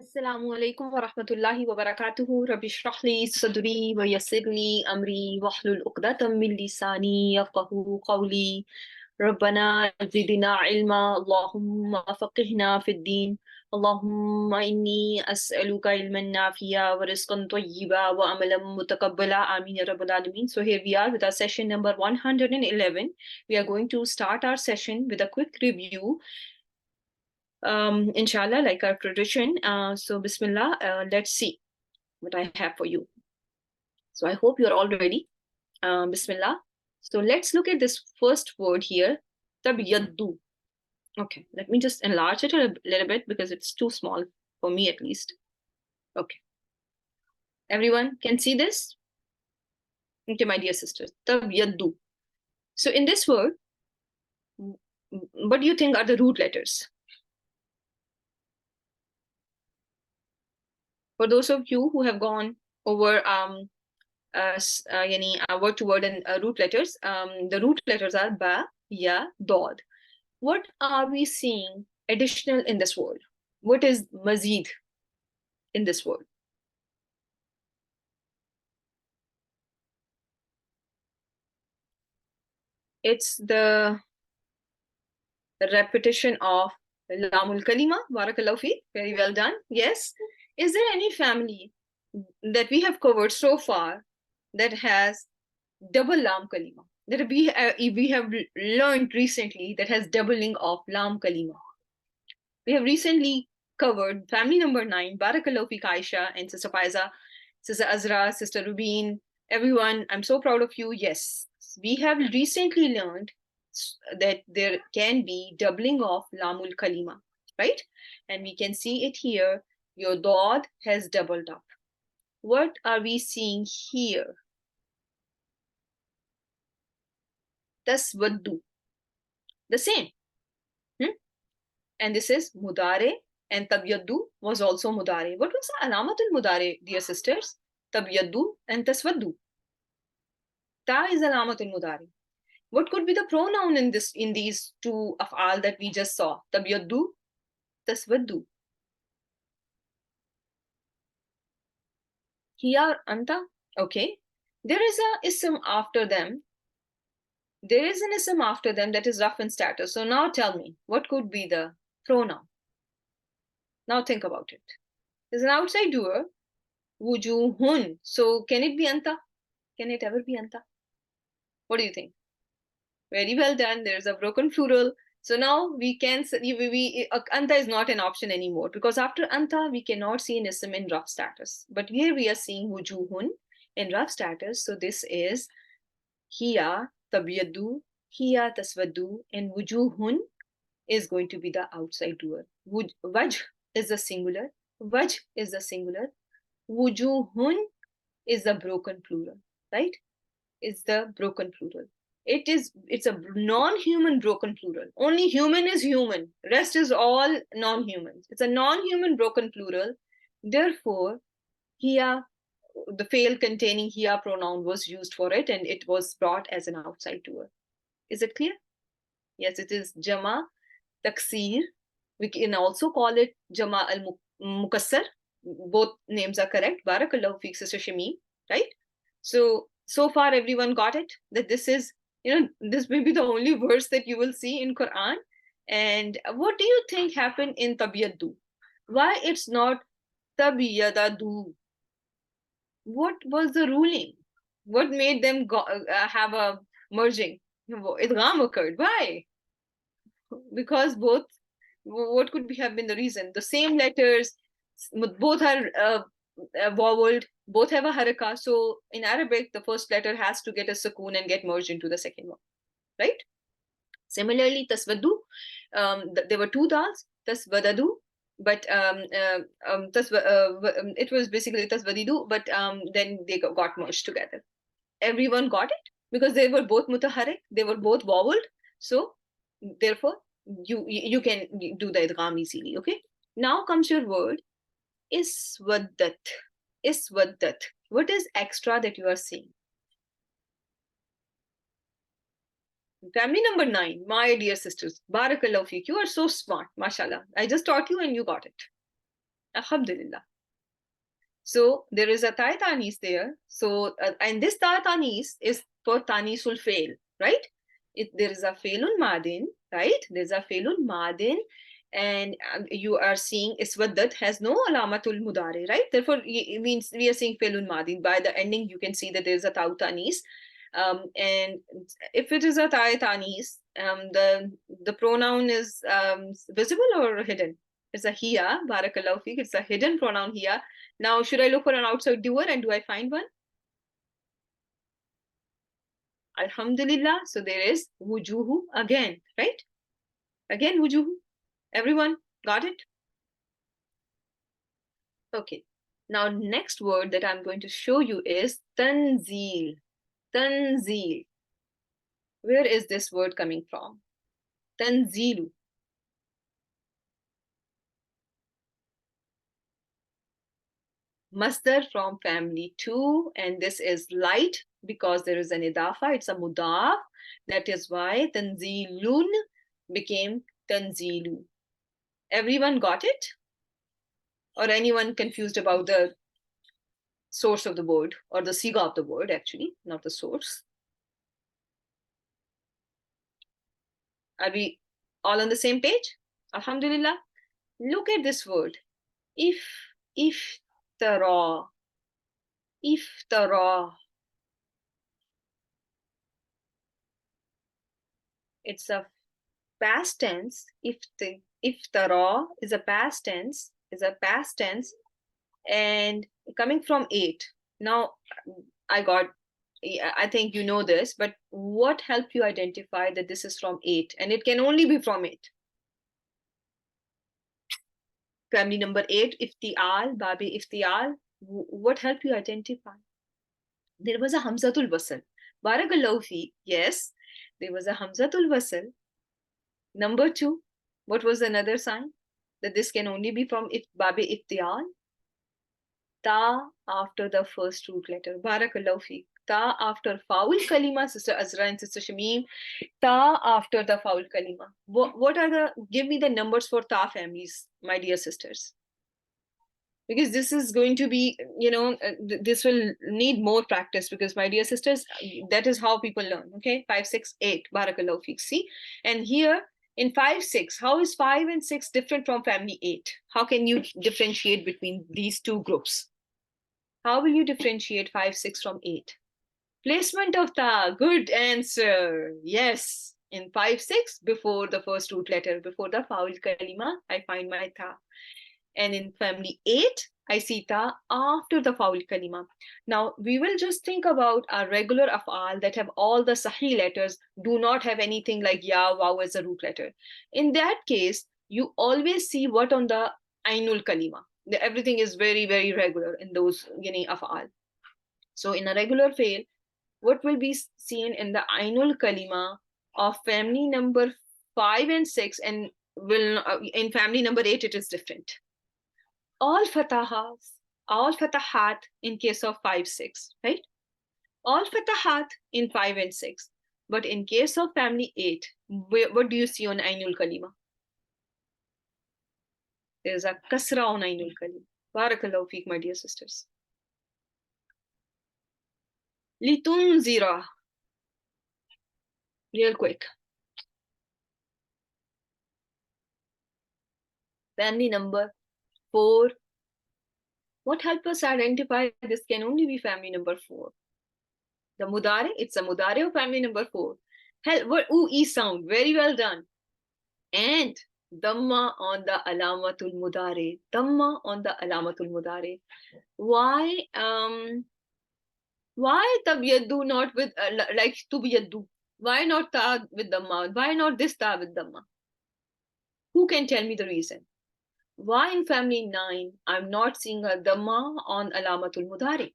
Assalamu alaikum wa rahmatullahi wa barakatuhu. Rabbi shrah li sadri wa yassir li amri wahlul uqdatam min lisani yafqahu qawli. ربنا زدنا علما اللهم فقهنا في الدين اللهم إني أسألك علما نافعا ورزقا طيبا وعملا متقبلا آمين يا رب العالمين. So here we are with our session number 111. We are going to start our session with a quick review, inshallah, like our tradition. So bismillah, let's see what I have for you. So I hope you're all ready. Bismillah. So let's look at this first word here, tabyaddu. Okay, let me just enlarge it a little bit because it's too small for me at least. Okay. Everyone can see this? Okay, my dear sisters, tabyaddu. So in this word, what do you think are the root letters? For those of you who have gone over word to word and root letters, the root letters are ba, ya, dod. What are we seeing additional in this word? What is mazid in this word? It's the repetition of lamul kalima. Barakallahu fi. Very well done. Yes. Is there any family that we have covered so far that has double lam kalima? That we have learned recently that has doubling of lam kalima. We have recently covered family number 9, Barakallahu fi Aisha and Sister Faiza, Sister Azra, Sister Rubin, everyone. I'm so proud of you. Yes, we have recently learned that there can be doubling of Lamul Kalima, right? And we can see it here. Your dod has doubled up. What are we seeing here? Taswaddu. The same. And this is mudare, and tabyaddu was also mudare. What was the alamatul mudare, dear sisters? Tabyaddu and taswaddu. Ta is alamatul mudare. What could be the pronoun in these two af'al that we just saw? Tabyaddu, taswaddu. Hiya, anta. Okay. There is a ism after them. There is an ism after them that is rough in status. So now tell me, what could be the pronoun? Now think about it. There's an outside doer, wujuhun. So can it be anta? Can it ever be anta? What do you think? Very well done. There's a broken plural. So now we can anta is not an option anymore, because after anta we cannot see an ism in rough status. But here we are seeing wujuhun in rough status. So this is hiya tabyaddu, hiya taswaddu, and wujuhun is going to be the outside doer. Wajh is the singular. Wajh is the singular. Wujuhun is the broken plural, right? Is the broken plural. It's a non-human broken plural. Only human is human. Rest is all non-humans. It's a non-human broken plural. Therefore, hiya, the fail containing hiya pronoun was used for it, and it was brought as an outside doer. Is it clear? Yes, it is jama taksir. We can also call it jama al-mukassar. Both names are correct. Barakallahu feek, Sister Shamim, right? So far everyone got it, that this is, this may be the only verse that you will see in Quran. And what do you think happened in tabyaddu? Why it's not tabyadadu? What was the ruling? What made them have a merging? Idgham occurred. Why? Because both, what could have been the reason? The same letters, both are voweled, both have a haraka. So in Arabic, the first letter has to get a sukoon and get merged into the second one, right? Similarly, taswaddu, there were two dals, taswadadu, but it was basically taswadidu, but then they got merged together. Everyone got it because they were both mutaharrik, they were both voweled. So therefore, you can do the idgham easily. Okay. Now comes your word iswaddat. Iswaddat. What is extra that you are seeing? Family number 9, my dear sisters, barakallahu feek, you are so smart, mashallah. I just taught you and you got it. Alhamdulillah. So there is a ta tanis there. So and this ta tanis is for tanisul fail, right? There is a failun madin, right? There's a failun madin, and you are seeing iswaddat has no alamatul mudari, right? Therefore, it means we are seeing failun madin. By the ending, you can see that there is a ta tanis. And if it is a ta tanis, the pronoun is visible or hidden? It's a hiya, barakallahu feek. It's a hidden pronoun here. Now, should I look for an outside doer, and do I find one? Alhamdulillah. So there is wujuhu again, right? Again, wujuhu. Everyone got it? Okay. Now, next word that I'm going to show you is tanzil. Tanzil. Where is this word coming from? Tanzilu. Masdar from family 2, and this is light because there is an idafa, it's a mudaf. That is why tanzilun became tanzilu. Everyone got it? Or anyone confused about the source of the word, or the siga of the word, actually, not the source? Are we all on the same page? Alhamdulillah. Look at this word. Iftara. Iftara. It's a past tense. Iftara is a past tense, and coming from 8. Now, I think you know this, but what helped you identify that this is from 8? And it can only be from 8. Family number 8, iftial, babi iftial. What helped you identify? There was a hamzatul wasl. Barakallahu fi. Yes, there was a hamzatul wasl. Number 2, what was another sign that this can only be from babi iftial? Ta after the first root letter. Barakallahu fi. Ta after faul kalima, Sister Azra and Sister Shamim. Ta after the faul kalima. What are the, give me the numbers for ta families, my dear sisters. Because this is going to be, this will need more practice, because my dear sisters, that is how people learn. Okay, 5, 6, 8. Barakallahu fiik. See, and here in 5, 6, how is 5 and 6 different from family 8? How can you differentiate between these two groups? How will you differentiate 5, 6 from 8? Placement of ta. Good answer. Yes. In 5, 6, before the first root letter, before the faul kalima, I find my ta. And in family 8, I see ta after the faul kalima. Now, we will just think about our regular af'al that have all the sahih letters, do not have anything like ya, waw as a root letter. In that case, you always see what on the ainul kalima. Everything is very, very regular in those af'al. So in a regular fail, what will be seen in the ainul kalima of family number 5 and 6, and will in family number 8 it is different. All fatahat in case of 5, 6, right? All fatahat in 5 and 6. But in case of family 8, what do you see on ainul kalima? There's a kasra on ainul kalima. Barakallahu feek, my dear sisters. Litunzira. Real quick. Family number 4. What helps us identify this can only be family number 4? The mudare, it's a mudare of family number 4. What ooh sound, very well done. And damma on the alamatul mudare. Damma on the alamatul mudare. Why tabyaddu not with like tubyaddu? Why not ta with damma? Why not this ta with damma? Who can tell me the reason? Why in family 9 I'm not seeing a damma on alamatul mudari?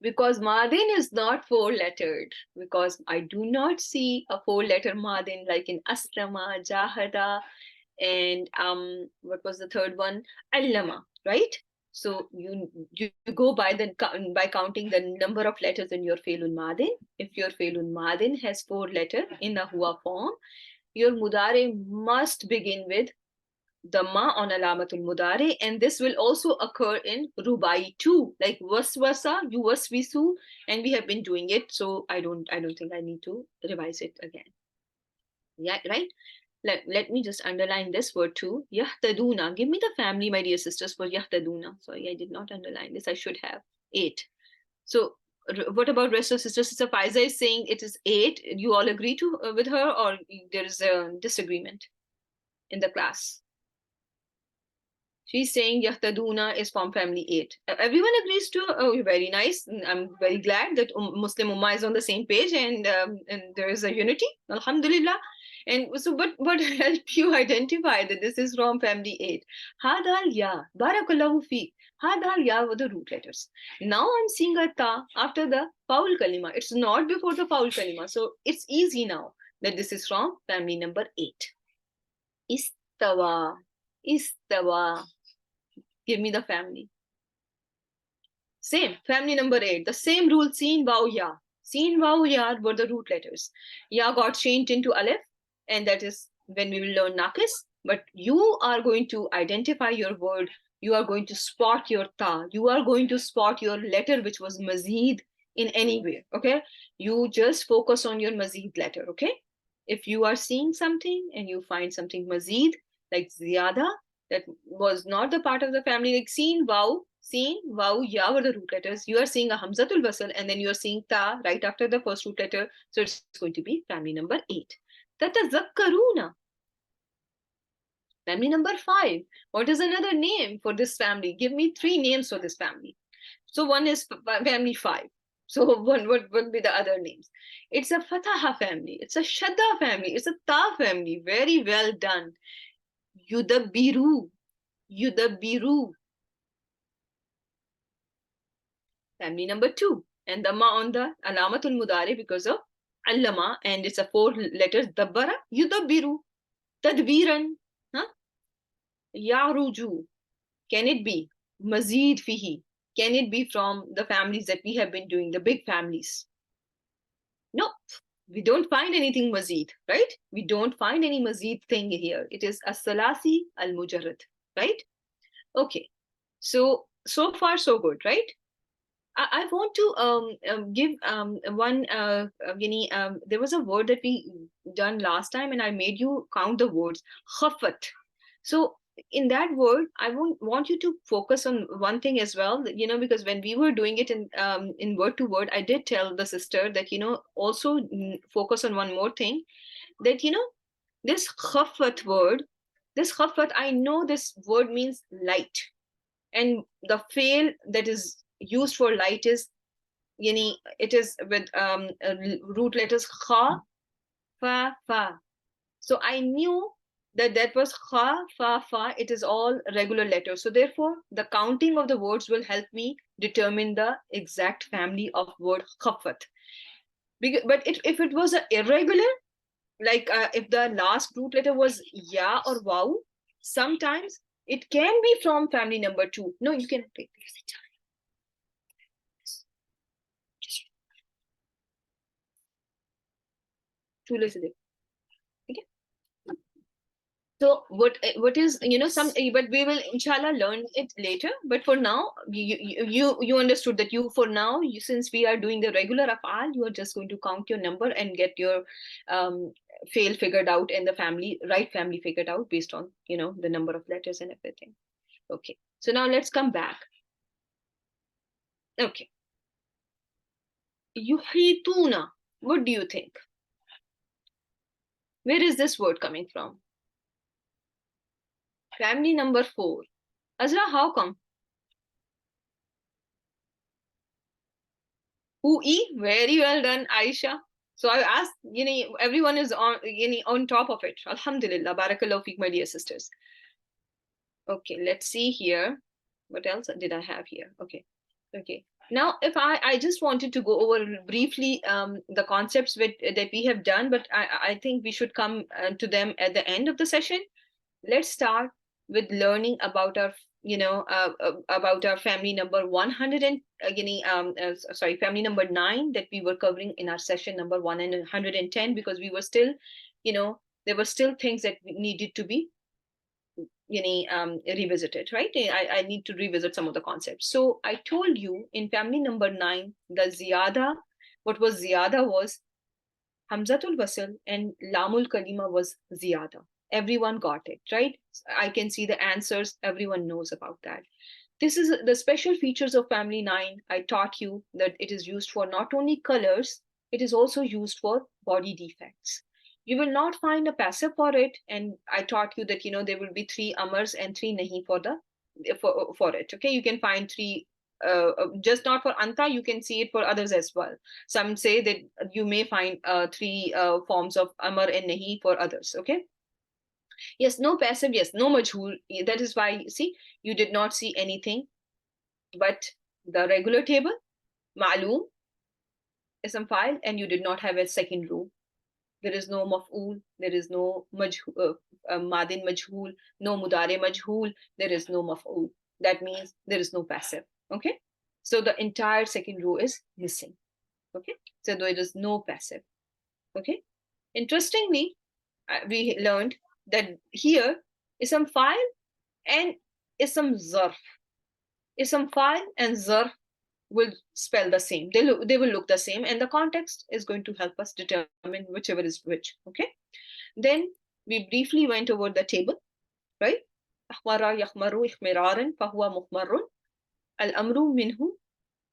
Because madin is not 4-lettered. Because I do not see a 4-letter madin like in aslama, jahada, and what was the third one? Allama, right? So you go by counting the number of letters in your fe'lun madin. If your fe'lun madin has 4 letters in a huwa form, your mudare must begin with Dhamma on alamatul mudare, and this will also occur in rubai too, like waswasa, yuwaswisu, and we have been doing it, so I don't think I need to revise it again. Yeah, right. Let me just underline this word too. Yahtaduna. Give me the family, my dear sisters, for yahtaduna. Sorry, I did not underline this. I should have. 8. So what about rest of sisters? Sister Faiza is saying it is 8. You all agree to with her, or there is a disagreement in the class? She's saying Yahtaduna is from family 8. Everyone agrees to. Oh, very nice. I'm very glad that Muslim Ummah is on the same page, and there is a unity. Alhamdulillah. And so, what helped you identify that this is from family 8? Hadal ya, barakallahu fi. Hadal ya were the root letters. Now I'm seeing a ta after the foul kalima. It's not before the foul kalima. So it's easy now that this is from family number 8. Istawa. Istawa. Give me the family. Same, family number 8. The same rule, Sin, Waw, Ya. Sin, Waw, Ya were the root letters. Ya got changed into Aleph, and that is when we will learn Naqis. But you are going to identify your word. You are going to spot your Ta. You are going to spot your letter which was Mazid in any way, okay? You just focus on your Mazid letter, okay? If you are seeing something and you find something Mazid, like Ziyada, that was not the part of the family, like Sin, Waw, Ya were the root letters. You are seeing a Hamzatul Wasl, and then you are seeing Ta right after the first root letter. So it's going to be family number 8. Tatazakkaruna. Family number 5. What is another name for this family? Give me 3 names for this family. So one is family 5. So what would be the other names? It's a Fataha family. It's a Shadda family. It's a Ta family. Very well done. Yudabiru. Yudabiru. Family number 2. And Dhamma on the Alamatul Mudari because of Allama, and it's a 4 letters. Dabbara. Yudabiru. Tadbiran. Huh? Yaruju. Can it be? Mazid fihi. Can it be from the families that we have been doing, the big families? No, we don't find anything mazid, right? We don't find any mazid thing here. It is as-salasi al-mujarrad, right? Okay, so far so good, right? I want to give one, there was a word that we done last time, and I made you count the words. Khafat. So in that word, I want you to focus on one thing as well, because when we were doing it in word to word, I did tell the sister that, also focus on one more thing, that, this khafat word, I know this word means light. And the fail that is used for light is, it is with root letters kha, fa, fa. So I knew that was kha, fa, fa. It is all regular letters. So therefore, the counting of the words will help me determine the exact family of word khafat. But if it was irregular, like if the last root letter was ya or waw, sometimes it can be from family number 2. No, you can take this. Okay. So what is, some, but we will inshallah learn it later. But for now, you understood that for now, since we are doing the regular af'al, you are just going to count your number and get your fail figured out and the right family figured out based on the number of letters and everything. Okay, so now let's come back. Okay, yuhituna. What do you think? Where is this word coming from? Family number 4. Azra, how come? Very well done, Aisha. So I asked, everyone is on top of it. Alhamdulillah, barakallahu feek, my dear sisters. Okay, let's see here. What else did I have here? Okay. Now, if I just wanted to go over briefly the concepts that we have done, but I think we should come to them at the end of the session. Let's start with learning about our about our family number 100 and family number 9 that we were covering in our session number 110, because we were still, there were still things that needed to be revisited, right? I need to revisit some of the concepts. So I told you in family number 9, the ziyada, what was ziyada was Hamzatul Wasl and Lamul Kalima was ziyada. Everyone got it, right? I can see the answers. Everyone knows about that. This is the special features of family 9. I taught you that it is used for not only colors, it is also used for body defects. You will not find a passive for it, and I taught you that there will be 3 amars and 3 nahi for it. Okay, you can find 3 just not for anta, you can see it for others as well. Some say that you may find 3 forms of amar and nahi for others. Okay, yes, no passive, yes, no majhool. That is why, you see, you did not see anything but the regular table, ma'loom, ism file, and you did not have a second row. There is no maf'ul, there is no madin majhool, no mudare majhool, there is no maf'ul. That means there is no passive. Okay, so the entire second row is missing. Okay, so there is no passive. Okay, interestingly, we learned that here ism file and ism zarf. Ism file and zarf will spell the same. They will look the same, and the context is going to help us determine whichever is which. Okay. Then we briefly went over the table, right? أحمر يحمر إحمرارا فهو محمر الأمر منه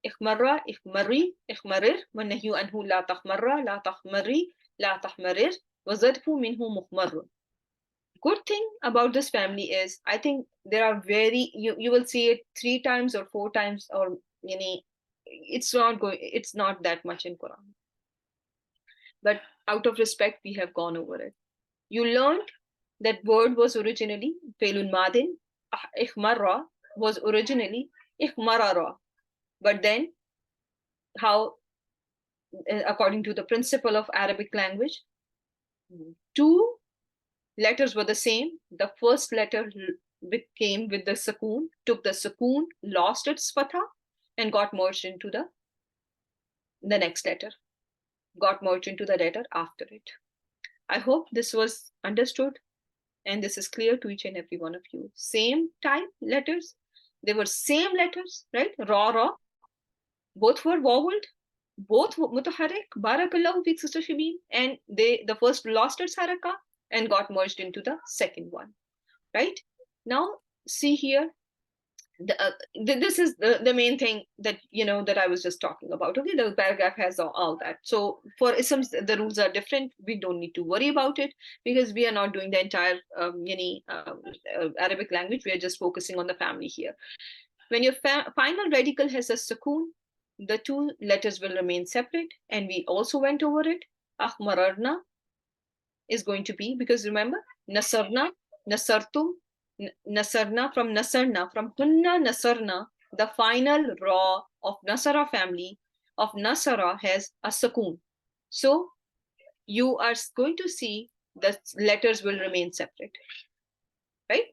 إحمر إحمري إحمرر والنهي عنه لا تحمر لا تحمري لا تحمرر وظرف منه محمر. Good thing about this family is I think there are you will see it 3 times or 4 times, or it's not that much in Quran, but out of respect we have gone over it. You learned that word was originally felun madin. Ihmarra was originally ihmarara, but then how, according to the principle of Arabic language, 2 letters were the same. The first letter came with the sukoon, took the sukoon, lost its fatha, and got merged into the next letter, got merged into the letter after it. I hope this was understood and this is clear to each and every one of you. Same type letters, they were same letters, right? Ra, ra, both were voweled, both mutaharrik, barakallahu fik, Sister Shabeen, and the first lost its haraka and got merged into the second one, right? Now see here, this is the main thing that that I was just talking about. Okay, the paragraph has all that. So for isms the rules are different. We don't need to worry about it because we are not doing the entire Arabic language. We are just focusing on the family here. When your final radical has a sukoon, the 2 letters will remain separate, and we also went over it. Ahmararna is going to be, because remember, nasarna, nasartum, nasarna, from hunna nasarna, the final ra of nasara family of nasara has a sukoon. So you are going to see the letters will remain separate, right?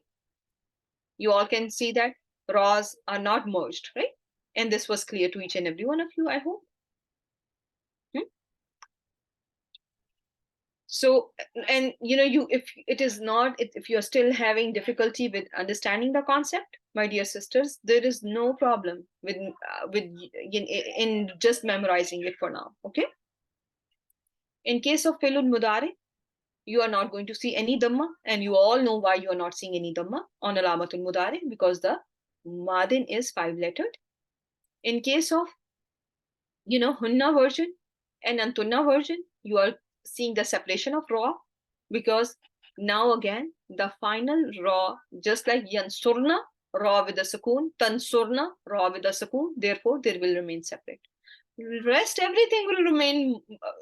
You all can see that ra's are not merged, right? And this was clear to each and every one of you, I hope. So, and if it is not, if you're still having difficulty with understanding the concept, my dear sisters, there is no problem with in just memorizing it for now. Okay. In case of Filul Mudare, you are not going to see any dhamma, and you all know why you are not seeing any dhamma on Alamatul Mudare, because the madin is 5-lettered. In case of hunna version and antunna version, you are seeing the separation of ra, because now again the final ra, just like yansurna, ra with a sukoon, tansurna, ra with a sukoon, therefore they will remain separate. Rest everything will remain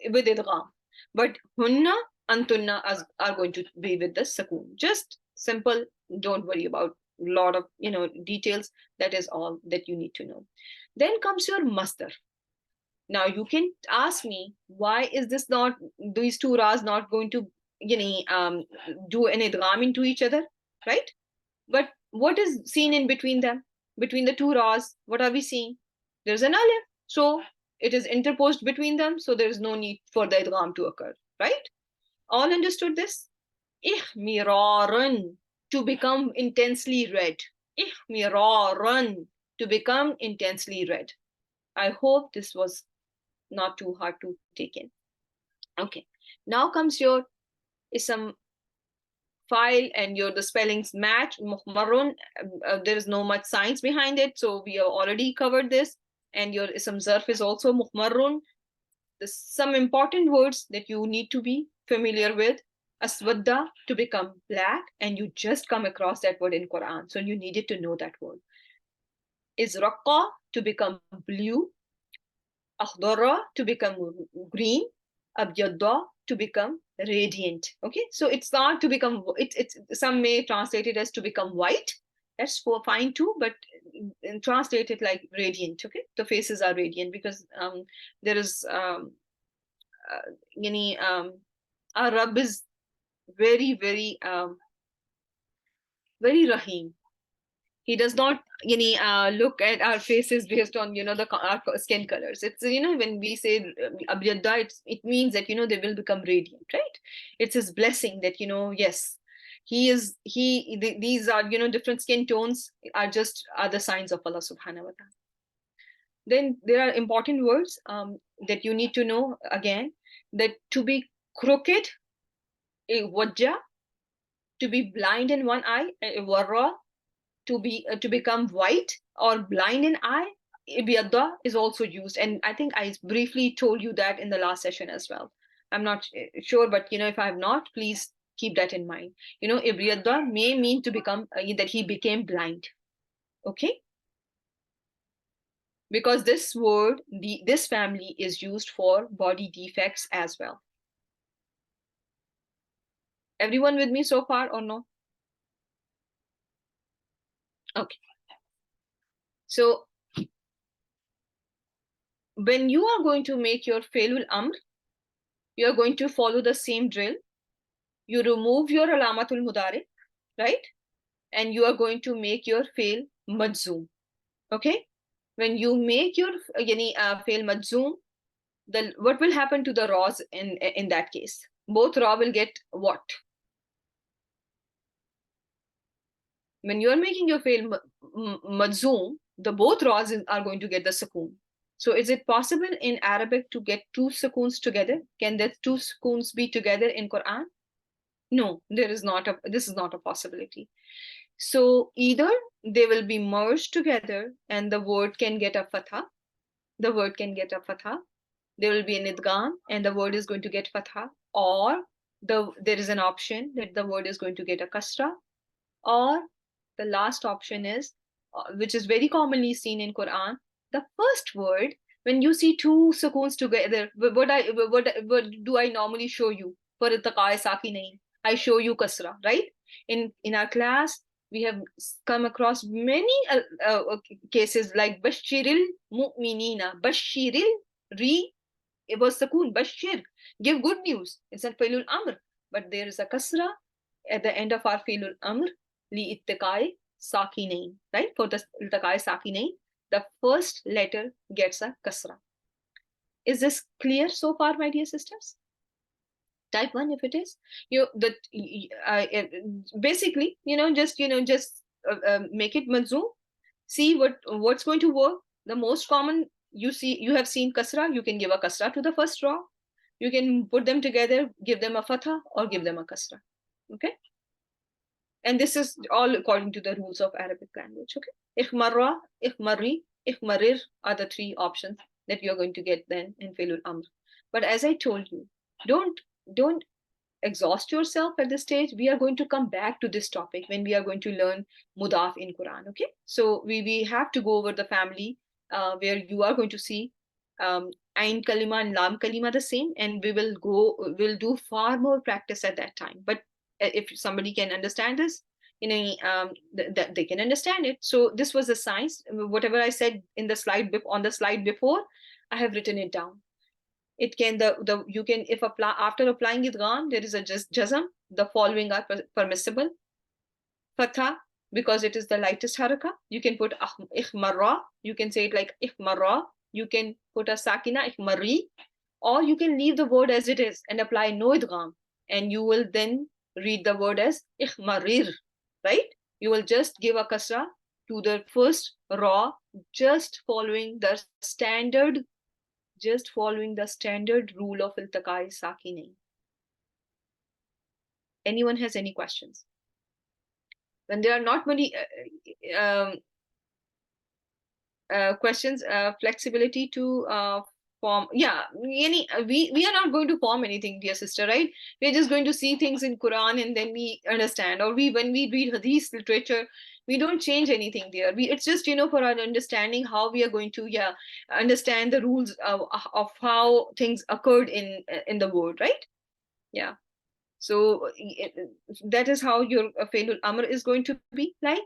with idgham, but hunna, antunna are going to be with the sukoon. Just simple, don't worry about a lot of details. That is all that you need to know. Then comes your masdar. Now you can ask me, why is this not, these 2 ras not going to do an idgham into each other, right? But what is seen in between them, between the 2 ras? What are we seeing? There's an alif, so it is interposed between them, so there is no need for the idgham to occur, right? All understood this? Ihmiraran. to become intensely red. Ihmiraran, to become intensely red. I hope this was not too hard to take in. Okay, now comes your ism file and your the spellings match. Muhmarun, there is no much science behind it, so we have already covered this. And your ism zarf is also muhmarun. Some important words that you need to be familiar with. Aswadda, to become black, and you just come across that word in Quran, so you needed to know that word. Izraqa, to become blue. Akhdara, to become green. Abyadda, to become radiant. Okay, so it's not to become, it's some may translate it as to become white. That's fine too, but translate it like radiant. Okay, the faces are radiant because there is our Rabb is very, very Rahim. He does not look at our faces based on our skin colors. It's when we say abyadda, it means that they will become radiant, right? It's his blessing that yes, these are different skin tones are the signs of Allah subhanahu wa ta'ala. Then there are important words that you need to know again, that to be crooked, a wajja, to be blind in one eye, a warra, to become white or blind in eye. Ibyadda is also used, and I think I briefly told you that in the last session as well. I'm not sure, but if I have not, please keep that in mind. Ibyadda may mean to become that he became blind. Okay, because this word, this family is used for body defects as well. Everyone with me so far or no? Okay. So when you are going to make your Failul Amr, you are going to follow the same drill. You remove your Alamatul Mudari, right? And you are going to make your Fail Majzoom. Okay? When you make your Fail Majzoom, what will happen to the raws in that case? Both raw will get what? When you are making your Fail Majzoom, the both raws are going to get the sukoon. So is it possible in Arabic to get two sukoons together? Can the two sukoons be together in Quran? No, this is not a possibility. So either they will be merged together and the word can get a fatha. The word can get a fatha. There will be an idgham and the word is going to get fatha. Or there is an option that the word is going to get a kasra. Or the last option is, which is very commonly seen in Quran, the first word, when you see two sukoons together, what do I normally show you? For iltaqa'i sakinain, I show you kasra, right? In our class, we have come across many cases like bashiril mu'minina, bashiril re, it was sukoon, bashir, give good news. It's a failul amr, but there is a kasra at the end of our failul amr, li ittaqai sakinain, right? For the iltaqai sakinain, the first letter gets a kasra. Is this clear so far, my dear sisters? Type 1 if it is. Basically, just make it majzoom. See what's going to work. The most common, you have seen kasra, you can give a kasra to the first raw. You can put them together, give them a fatha or give them a kasra. Okay? And this is all according to the rules of Arabic language. Okay? Ikhmarra, ikhmarri, ikhmarir are the three options that you're going to get then in Failul Amr. But as I told you, don't exhaust yourself at this stage. We are going to come back to this topic when we are going to learn mudaf in Quran. Okay, so we have to go over the family where you are going to see ain kalima and lam kalima the same, and we'll do far more practice at that time. But if somebody can understand this, they can understand it. So this was the science. Whatever I said in the slide on the slide before, I have written it down. It can you can, if after applying idgham, there is a jazm, the following are permissible. Fatha, because it is the lightest haraka, you can put ikhmarra, you can say it like ikhmarra, you can put a sakina, ikhmarri, or you can leave the word as it is and apply no idgham, and you will then read the word as ikhmarir. right? You will just give a kasra to the first ra, just following the standard rule of iltaqai sakinain. Anyone has any questions? When there are not many questions, flexibility to form. Yeah, we are not going to form anything, dear sister, right? We're just going to see things in Quran and then we understand. Or when we read Hadith literature, we don't change anything there. It's just, for our understanding how we are going to, understand the rules of how things occurred in the world, right? Yeah. So that is how your Failul Amr is going to be like.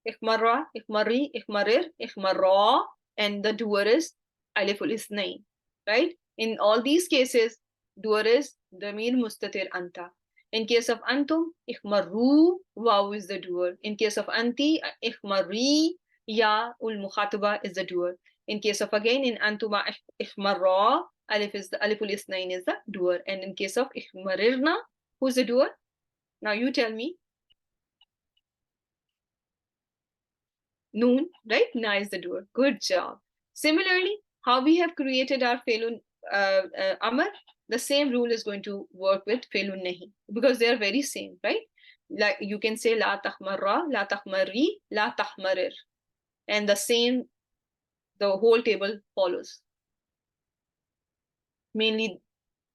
Ihmarra, ihmarri, ihmarir, ihmarra, and the doer is aliful isnain, right? In all these cases, doer is damir mustatir anta. In case of antum, ihmarru, waw is the doer. In case of anti, ihmarri, ya ul mukhataba is the doer. In case of again, in antuma ihmarra, aliful isnain is the doer. And in case of ihmarirna, who's the doer? Now you tell me. Noon, right? Na is the doer. Good job. Similarly, how we have created our Felun Amr, the same rule is going to work with Felun Nahi because they are very same, right? Like you can say La tahmarra, La tahmarri, La tahmarir. And the same, the whole table follows. Mainly,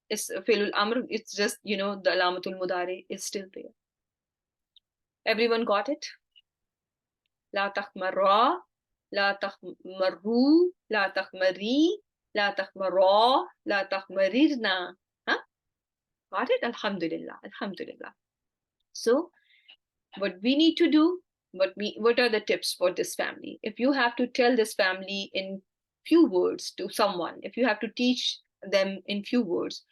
is Felul Amr, it's just, the Alamatul Mudare is still there. Everyone got it? لا تخمرا لا تخمروا لا تخمري لا تخمرا لا تخمريرنا. Huh? Got it? Alhamdulillah. Alhamdulillah. So what we need to do, what are the tips for this family? If you have to tell this family in few words to someone, if you have to teach them in few words,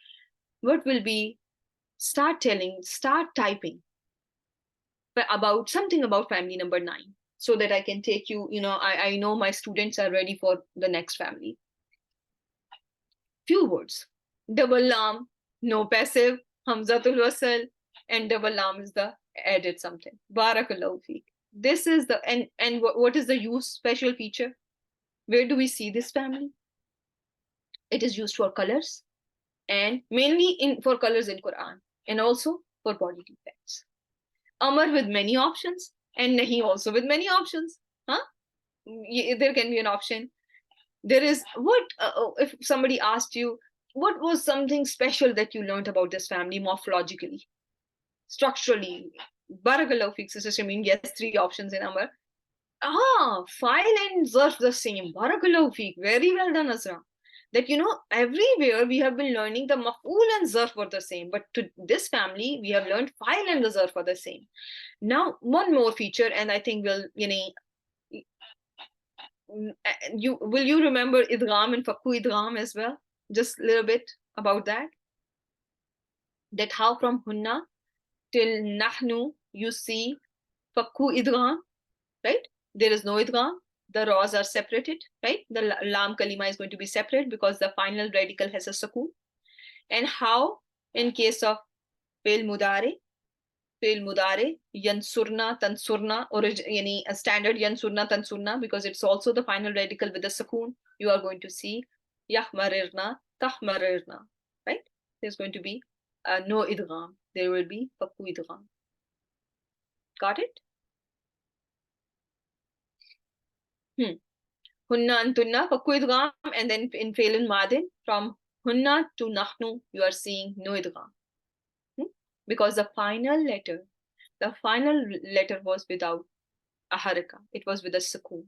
what will be? Start typing about something about family number 9. So that I can take you, I know my students are ready for the next family. Few words. Double lam, no passive, hamzatul wasl, and double lam is the added something. Barakallahu feek. This is the, and what is the use special feature? Where do we see this family? It is used for colors and mainly for colors in Quran and also for body defects. Amar with many options and nahi also with many options. Huh? There can be an option. There is if somebody asked you, what was something special that you learned about this family morphologically, structurally? Barakallahu feek, Sister Shamin. Yes, 3 options in Amar. File and zarf the same. Barakallahu feek. Very well done, Azra. That, everywhere we have been learning the maf'ul and zarf were the same. But to this family, we have learned file and the zarf are the same. Now, one more feature, and I think will you remember idgham and fakku idgham as well? Just a little bit about that. That how from hunna till nahnu you see fakku idgham, right? There is no idgham. The raws are separated, right? The lam kalima is going to be separate because the final radical has a sukoon. And how in case of fail mudare, yansurna tansurna, or a standard yansurna tansurna, because it's also the final radical with the sukoon, you are going to see yahmarirna tahmarirna, right? There's going to be no idgham. There will be fakku idgham. Got it? Hunna antunna fakku idgham, and then in failun madin from hunna to nahnu you are seeing no idgham. Because the final letter was without a haraka. It was with a sukoon.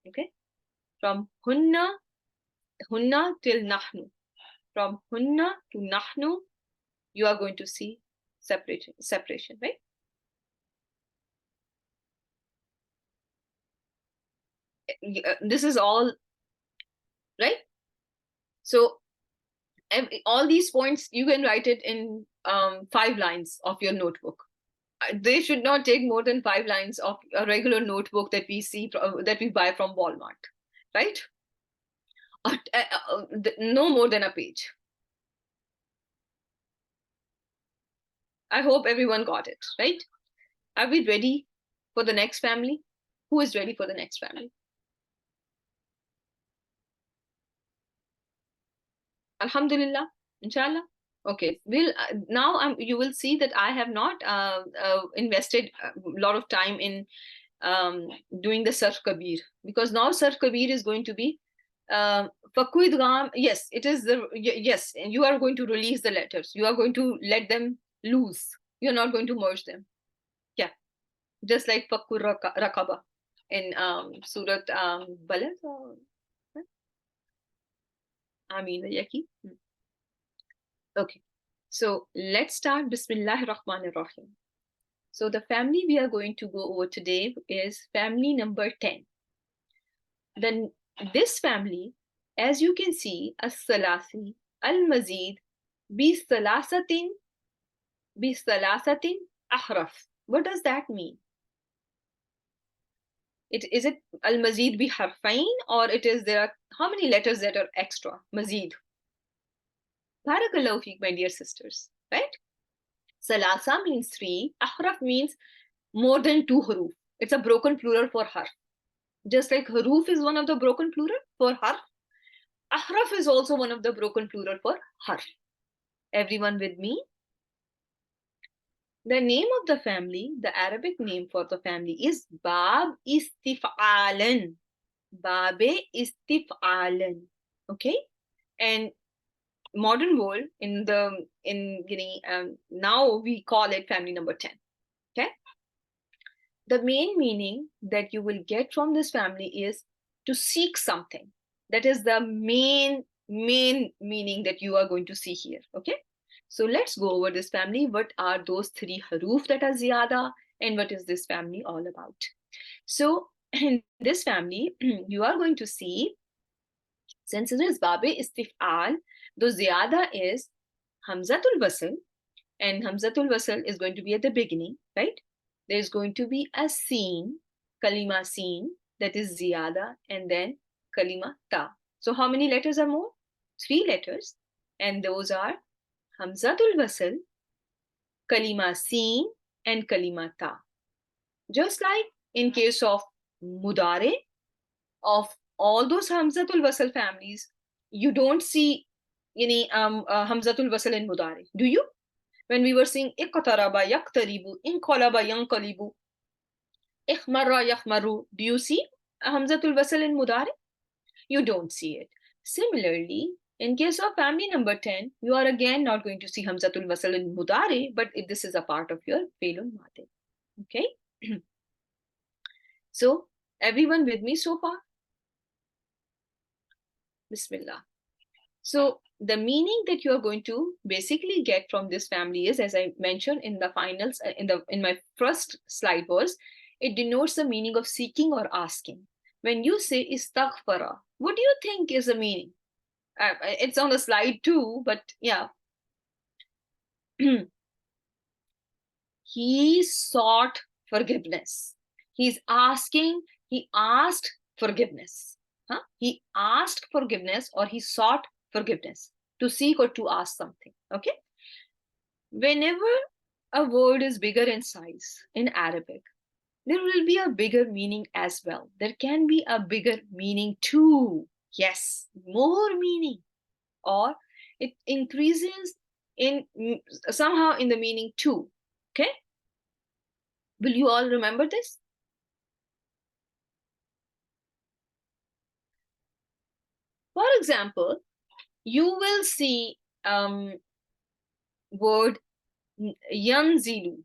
Okay? From hunna till nahnu. From hunna to nahnu, you are going to see separation, right? This is all, right? So all these points, you can write it in 5 lines of your notebook. They should not take more than 5 lines of a regular notebook that we see, that we buy from Walmart, right? No more than a page. I hope everyone got it, right? Are we ready for the next family? Who is ready for the next family? Alhamdulillah, inshallah. Okay, now you will see that I have not invested a lot of time in doing the Sarf Kabir, because now Sarf Kabir is going to be Fakui Dgam. Yes, it is yes, you are going to release the letters. You are going to let them loose. You're not going to merge them. Yeah, just like Fakur Rakaba in Surat Balad. Amin Yaki. Okay, so let's start. Bismillah Rahman Rahim. So the family we are going to go over today is family number 10. Then this family, as you can see, as-salasi, al-mazid, bi-salasatin ahraf. What does that mean? Is it al-mazid bi harfain, or it is there are how many letters that are extra? Mazid. Barakallahu feek, my dear sisters, right? Salasa means 3. Ahraf means more than 2 huruf. It's a broken plural for harf. Just like huruf is one of the broken plural for harf, ahraf is also one of the broken plural for harf. Everyone with me? The name of the family, the Arabic name for the family is Bab Istif'alan. Babe Istif'alan. Okay? And modern world now we call it family number 10. Okay? The main meaning that you will get from this family is to seek something. That is the main meaning that you are going to see here. Okay, so let's go over this family. What are those 3 haruf that are ziyada, and what is this family all about? So in this family, you are going to see, since it is Babe Istif'al, the ziyada is Hamzatul Wasl, and Hamzatul Wasl is going to be at the beginning, right? There's going to be a seen, kalima seen, that is ziyada, and then kalima ta. So how many letters are more? 3 letters, and those are Hamzatul Wasl, kalima seen, and kalima ta. Just like in case of Mudare, of all those Hamzatul Wasl families, you don't see any Hamzatul Wasl in Mudare, do you? When we were saying iqtaraba yaqtaribu, inqalaba yanqalibu, ikhmarra yakhmaru, do you see Hamzatul Wasl in Mudari? You don't see it. Similarly, in case of family number 10, you are again not going to see Hamzatul Wasl in Mudari, but this is a part of your Fe'lun Madi. Okay? So, everyone with me so far? Bismillah. So, the meaning that you are going to basically get from this family is, as I mentioned in the finals, in my first slide was, it denotes the meaning of seeking or asking. When you say istaghfara, what do you think is the meaning? It's on the slide too, but yeah. He sought forgiveness. He asked forgiveness. Huh? He asked forgiveness, or he sought forgiveness, to seek or to ask something. Okay, whenever a word is bigger in size in Arabic, there will be a bigger meaning as well. There can be a bigger meaning too. Yes, more meaning, or it increases in somehow in the meaning too. Okay, will you all remember this? For example, you will see word yanzilu.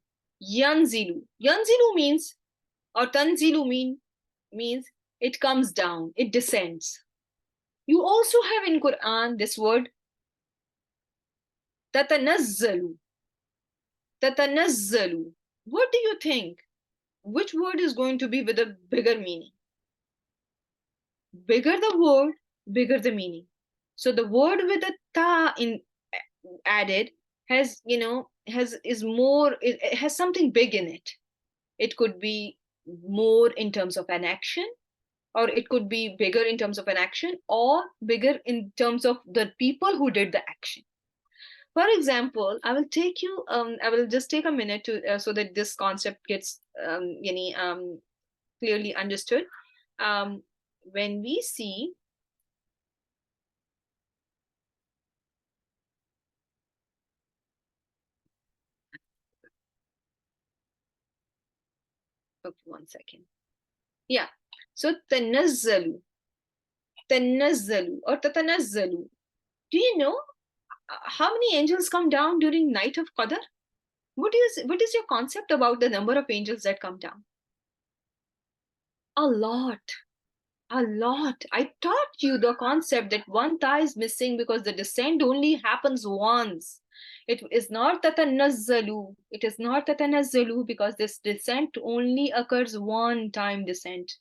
Yanzilu means, or tanzilu means it comes down, it descends. You also have in Quran this word tatanazzalu. Tatanazzalu. What do you think? Which word is going to be with a bigger meaning? Bigger the word, bigger the meaning. So the word with the ta in added has, it has something big in it. It could be more in terms of an action, or it could be bigger in terms of an action, or bigger in terms of the people who did the action. For example, I will just take a minute to so that this concept gets clearly understood. When we see okay, 1 second. Yeah. So tanazzalu, tanazzalu or tatanazzalu. Do you know how many angels come down during night of Qadr? What is your concept about the number of angels that come down? A lot. A lot. I taught you the concept that one thigh is missing because the descent only happens once. It is not tatanazzalu. It is not tatanazzalu because this descent only occurs one time descent.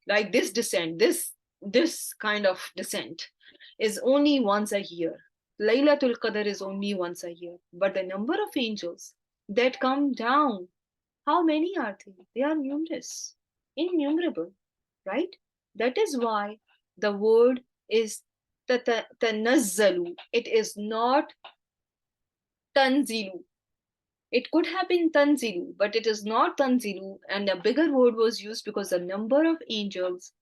Like this descent, this kind of descent is only once a year. Laylatul Qadr is only once a year. But the number of angels that come down, how many are they? They are numerous, innumerable, right? That is why the word is tanazzalu. It is not tanzilu. It could have been tanzilu, but it is not tanzilu. And a bigger word was used because the number of angels,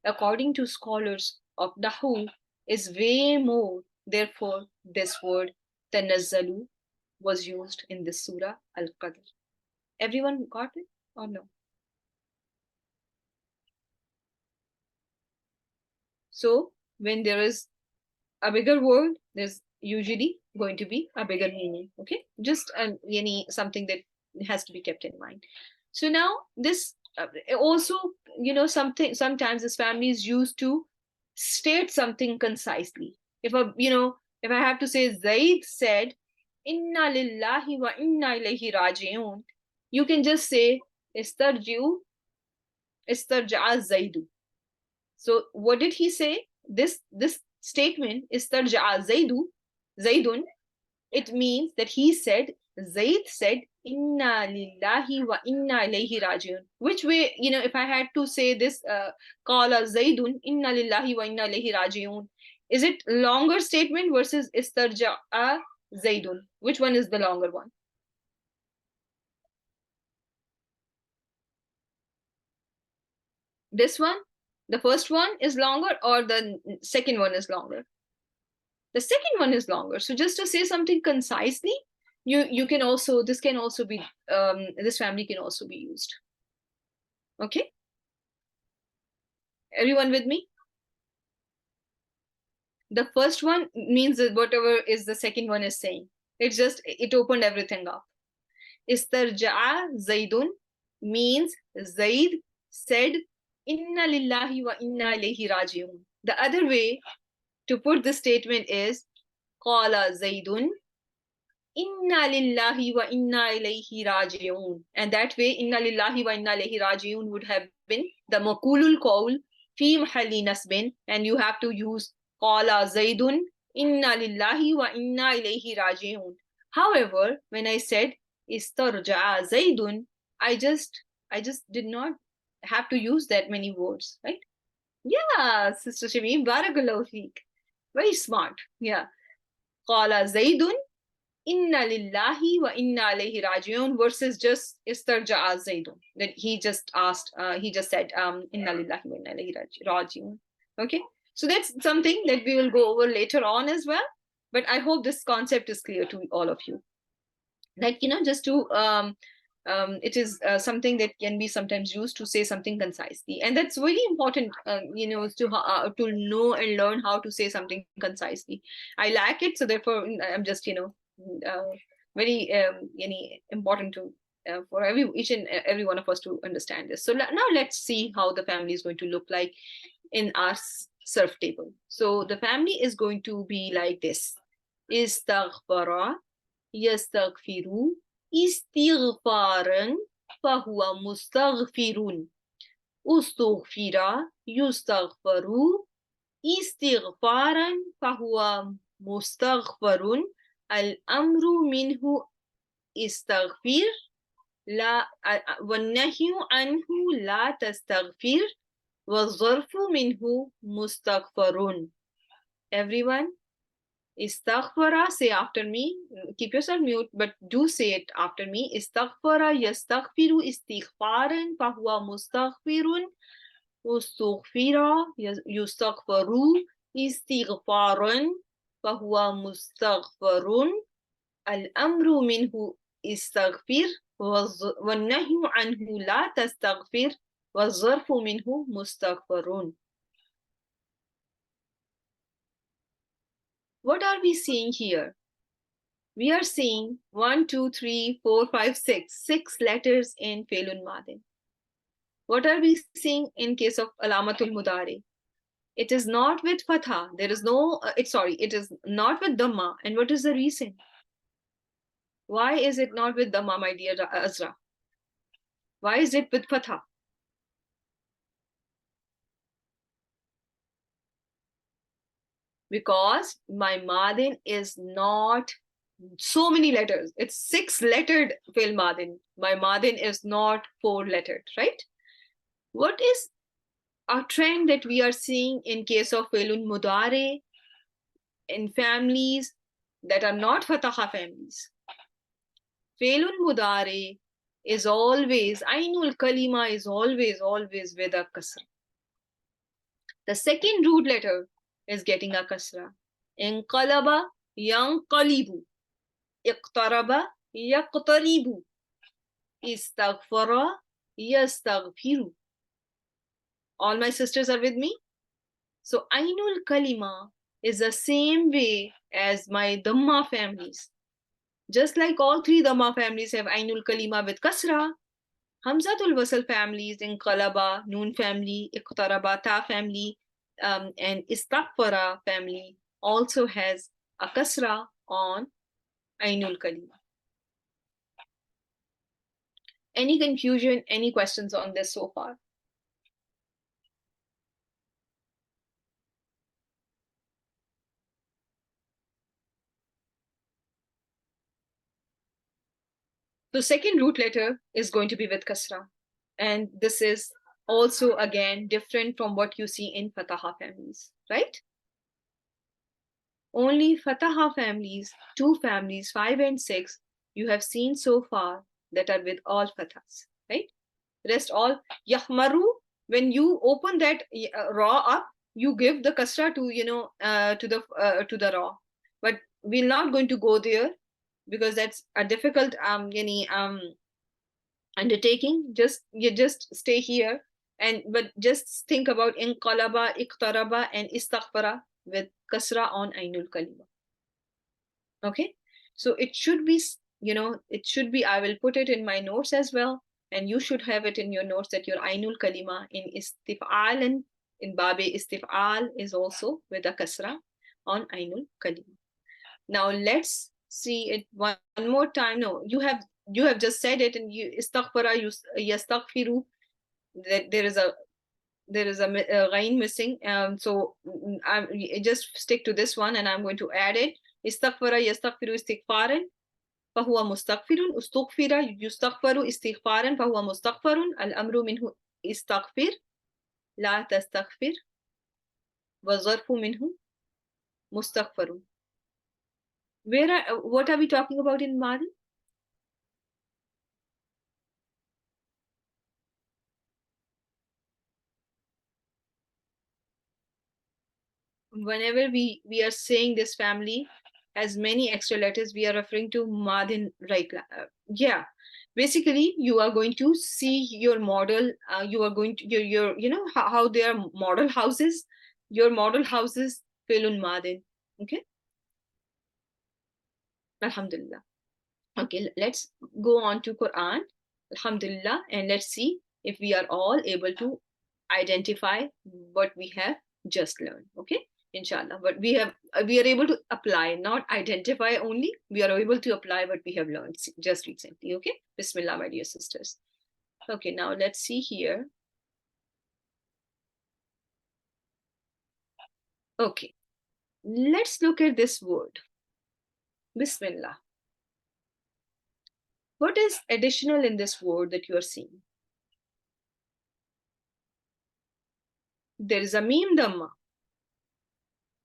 according to scholars of Nahu, is way more. Therefore, this word tanazzalu was used in this surah Al-Qadr. Everyone got it or no? So when there is a bigger word, there's usually going to be a bigger meaning. Okay, just something that has to be kept in mind. So now this also, something sometimes this family is used to state something concisely. If I have to say Zaid said, "Inna lillahi wa inna ilayhi raji'un," you can just say istarji'u istarja'a Zaidu. So what did he say? This statement is tarja'a Zaidun. It means that he said, Zaid said, Inna lillahi wa inna ilayhi rajiun. Which way, if I had to say this, Qala Zaidun, Inna lillahi wa inna ilayhi rajiun. Is it longer statement versus istarja'a Zaidun? Which one is the longer one? This one? The first one is longer or the second one is longer? The second one is longer. So just to say something concisely, you can also, this can also be, this family can also be used. Okay, everyone with me? The first one means that whatever is the second one is saying, it opened everything up. Istarja'a Zaidun means Zaid said, Inna lillahi wa inna ilayhi rajiun. The other way to put this statement is Qala Zaidun, Inna lillahi wa inna ilayhi raji'un. And that way, Inna lillahi wa inna ilayhi raji'un would have been the makulul qawl fi mahalli nasbin, and you have to use qala zaidun inna lillahi wa inna ilayhi raji'un. However, when I said istarja'a zaidun, I just did not have to use that many words, right? Yeah, Sister Shamim, barakallahu feek. Very smart. Yeah. Qala zaidun Inna lillahi wa inna alayhi rajiun versus just istarja'a Zaidun. That he just said, Inna lillahi wa inna alayhi rajiun. Okay, so that's something that we will go over later on as well. But I hope this concept is clear to all of you. Like, just to, it is something that can be sometimes used to say something concisely. And that's very important, to know and learn how to say something concisely. I like it, so therefore I'm just, very important to for each and every one of us to understand this. So now let's see how the family is going to look like in our surf table. So the family is going to be like this: istaghfara, yastaghfiru, istighfaran, fahuwa mustaghfirun, ustughfira, yustaghfaru, istighfaran, fahuwa mustaghfarun, al-amru minhu istaghfir, لا والنهي عنه لا تستغفر والظرف منه مستغفر. Everyone, Istaghfara, say after me. Keep yourself mute, but do say it after me. Istaghfara yastaghfiru istighfaran fahuwa mustaghfirun. Ustughfira yustaghfaru istighfaran fahuwa mustaghfarun. Al-amru minhu istaghfir والنهي عنه لا تستغفر والظرف منه مستغفرون. What are we seeing here? We are seeing 1, 2, 3, 4, 5, 6. 6 letters in Felun Madin. What are we seeing in case of Alamatul Mudari? It is not with Fatha. There is no, it is not with Dhamma. And what is the reason? Why is it not with Dhamma, my dear Azra? Why is it with Fatha? Because my Madin is not so many letters. It's 6-lettered Fil Madin. My Madin is not 4-lettered, right? What is a trend that we are seeing in case of Felun Mudare in families that are not Fataha families? Felun Mudare is always, Ainul Kalima is always with a kasra. The second root letter is getting a kasra. Inqalaba yanqalibu. Iqtaraba yaqtaribu. Istaghfara yastaghfiru. All my sisters are with me? So Ainul Kalima is the same way as my Dhamma families. Just like all 3 Dhamma families have Ainul Kalima with Kasra, Hamzatul Wasal families in Qalaba, Noon family, Iqtaraba, Ta family, and Istaghfara family also has a Kasra on Ainul Kalima. Any confusion, any questions on this so far? So second root letter is going to be with Kasra. And this is also, again, different from what you see in Fataha families, right? Only Fataha families, 2 families, 5 and 6, you have seen so far that are with all Fathas, right? Rest all, Yahmaru, when you open that Ra up, you give the Kasra to, to the Ra. But we're not going to go there because that's a difficult undertaking. You just stay here, but just think about inqalaba, iqtaraba, and istaghfara with kasra on ainul kalima. Okay, so it should be, I will put it in my notes as well, and you should have it in your notes that your ainul kalima in istif'al and in babe istif'al is also with a kasra on ainul kalima. Now let's see it one more time. No, you have just said it, and you istaghfara yastaghfiru. That there is a ghain missing. So I just stick to this one, and I'm going to add it. Istaghfara yastaghfiru istighfaran fahuwa mustaghfirun. Ustughfira yustaghfaru istighfaran fahuwa mustaghfarun. Al-amru minhu istaghfir la tastaghfir wa zarfu minhu mustaghfarun. What are we talking about in Madi? Whenever we are saying this family has many extra letters, we are referring to Madin, right? Yeah, basically you are going to see your model. You are going to your how they are model houses. Your model houses Felun Madin. Okay, Alhamdulillah. Okay, let's go on to Quran, Alhamdulillah, and let's see if we are all able to identify what we have just learned. Okay, inshallah. But we are able to apply, not identify only. We are able to apply what we have learned just recently. Okay, Bismillah, my dear sisters. Okay, now let's see here. Okay, let's look at this word, Bismillah. What is additional in this word that you are seeing? There is a meme dhamma.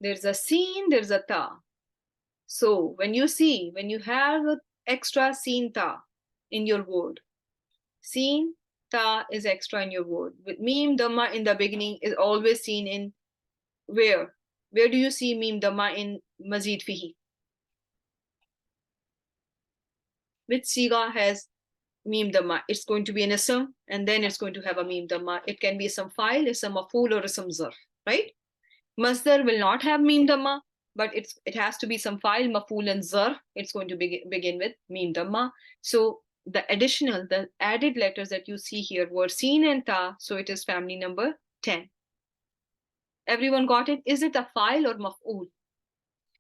There's a sin, there's a ta. So when you have extra seen ta in your word, seen ta is extra in your word. With meme dhamma in the beginning is always seen in where? Where do you see meme dhamma in Mazid Fihi? Which siga has meme dhamma? It's going to be an ism, and then it's going to have a meme dhamma. It can be some file, some maful, or some zarf, right? Masdar will not have meme dhamma, but it has to be some file, maful, and zarf. It's going to begin with meme dhamma. So the added letters that you see here were seen and ta, so it is family number 10. Everyone got it? Is it a file or maf'ul?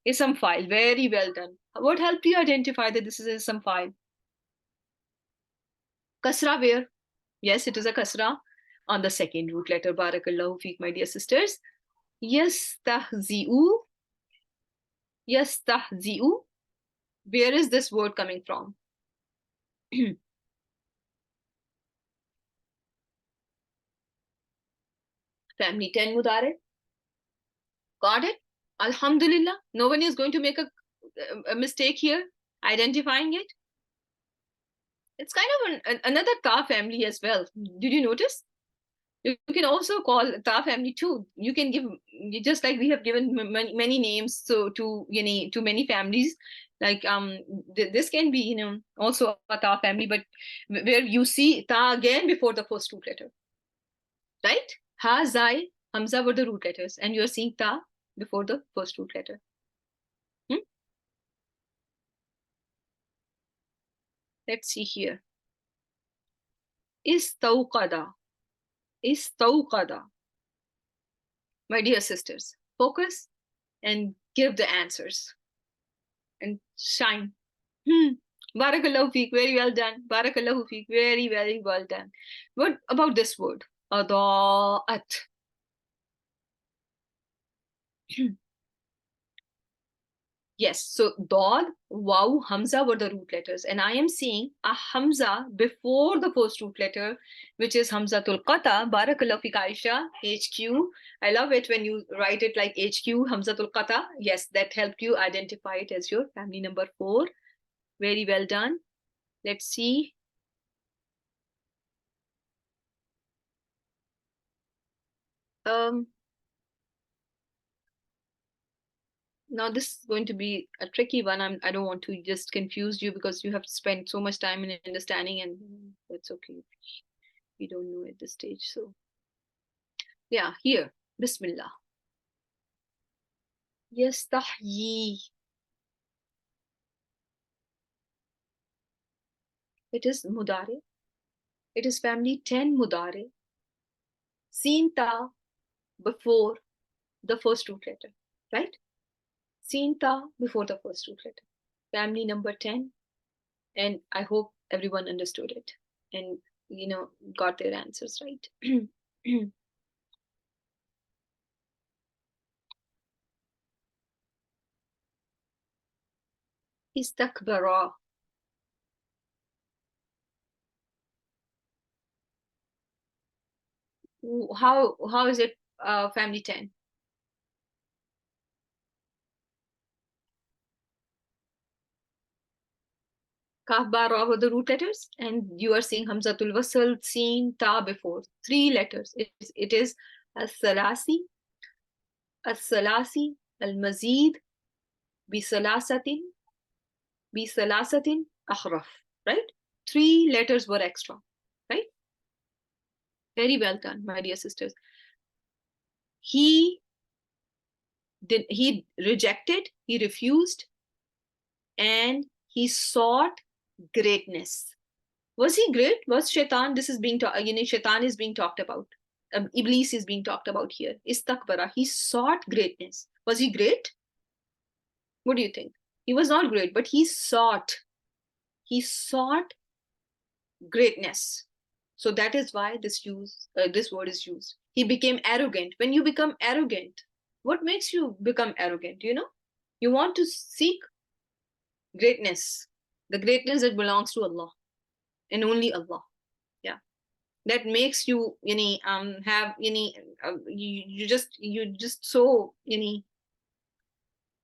It's some file. Very well done. What helped you identify that this is some file? Kasra where? Yes, it is a kasra on the second root letter. Barakallahu feek, my dear sisters. Yastahzi'u. Yastahzi'u. Where is this word coming from? Family 10 mudare. Got it? Alhamdulillah. No one is going to make a mistake here identifying it. It's kind of another ta family as well. Did you notice? You can also call ta family too. You can give, just like we have given many names so to many families. Like this can be also a ta family, but where you see ta again before the first root letter, right? Ha, zai, hamza were the root letters, and you are seeing ta before the first root letter. Let's see here. Istawqada. Istawqada. My dear sisters, focus and give the answers and shine. Barakallahu feek, very well done. Barakallahu feek, very, very well done. What about this word? Adaat. Yes, so Dod, Waw, Hamza were the root letters. And I am seeing a Hamza before the first root letter, which is Hamzatul Qata. Barakallahu fik Aisha, HQ. I love it when you write it like HQ, Hamzatul Qata. Yes, that helped you identify it as your family number 4. Very well done. Let's see. Now this is going to be a tricky one. I don't want to just confuse you because you have spent so much time in understanding, and that's okay. We don't know at this stage. So yeah, here, Bismillah. Yastahyi. It is mudare. It is family 10 mudare. Seen ta before the first root letter, right? Seen ta before the first root letter. Family number 10. And I hope everyone understood it and got their answers right. Istakbara. How is it family 10? Kaf, ba, ra were the root letters, and you are seeing Hamzatul Wasl, Seen, Ta before. 3 letters. It is As-Salasi, As-Salasi, Al-Mazid, Bisalasatin, Bisalasatin, Akhraf. Right? 3 letters were extra. Right? Very well done, my dear sisters. He rejected, he refused, and he sought greatness. Was he great? Was Shaitan? This is being Shaitan is being talked about. Iblis is being talked about here. Istakbara. He sought greatness. Was he great? What do you think? He was not great, but he sought. He sought greatness. So that is why this word is used. He became arrogant. When you become arrogant, what makes you become arrogant? You want to seek greatness, the greatness that belongs to Allah and only Allah. Yeah, that makes you have you just so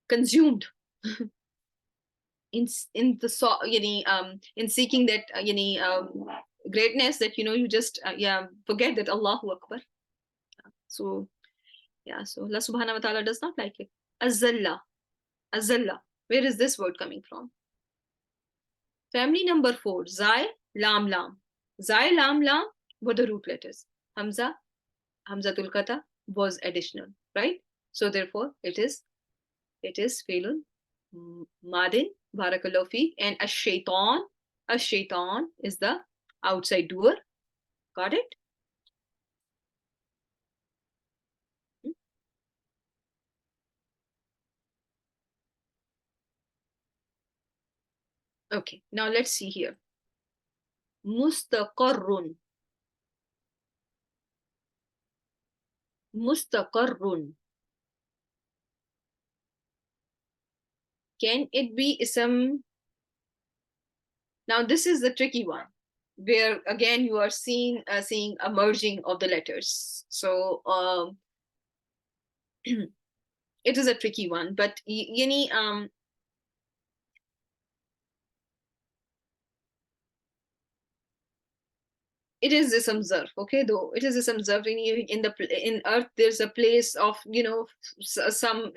consumed in the in seeking that greatness, that you just forget that Allahu Akbar. So so Allah subhanahu wa ta'ala does not like it. Azalla. Azalla. Where is this word coming from? Family number 4, Zai, Lam, Lam. Zai, Lam, Lam were the root letters. Hamza, Hamzatul Qata was additional, right? So therefore, it is Failun Madin, Barakallahu Feek, and Ash-Shaitan. Ash-Shaitan is the outside doer. Got it? Okay, now let's see here. Mustaqarrun. Mustaqarrun. Can it be ism? Now this is the tricky one, where again you are seeing a merging of the letters. So it is a tricky one, but it is ism zarf, okay? Though it is ism zarf, in earth there's a place of some